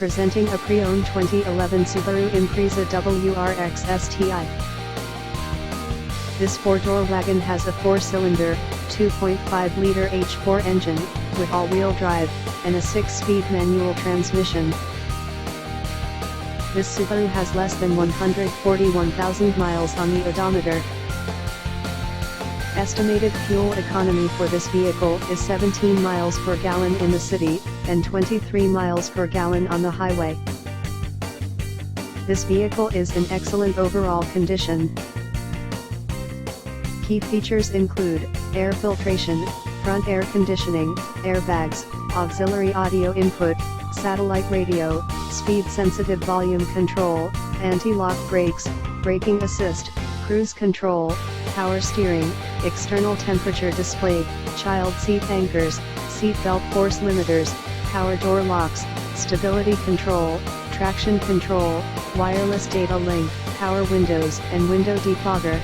Presenting a pre-owned 2011 Subaru Impreza WRX STI. This four-door wagon has a four-cylinder, 2.5-liter H4 engine, with all-wheel drive, and a 6-speed manual transmission. This Subaru has less than 141,000 miles on the odometer. Estimated fuel economy for this vehicle is 17 miles per gallon in the city, and 23 miles per gallon on the highway. This vehicle is in excellent overall condition. Key features include air filtration, front air conditioning, airbags, auxiliary audio input, satellite radio, speed-sensitive volume control, anti-lock brakes, braking assist, cruise control, power steering, external temperature display, child seat anchors, seat belt force limiters, power door locks, stability control, traction control, wireless data link, power windows and window defogger.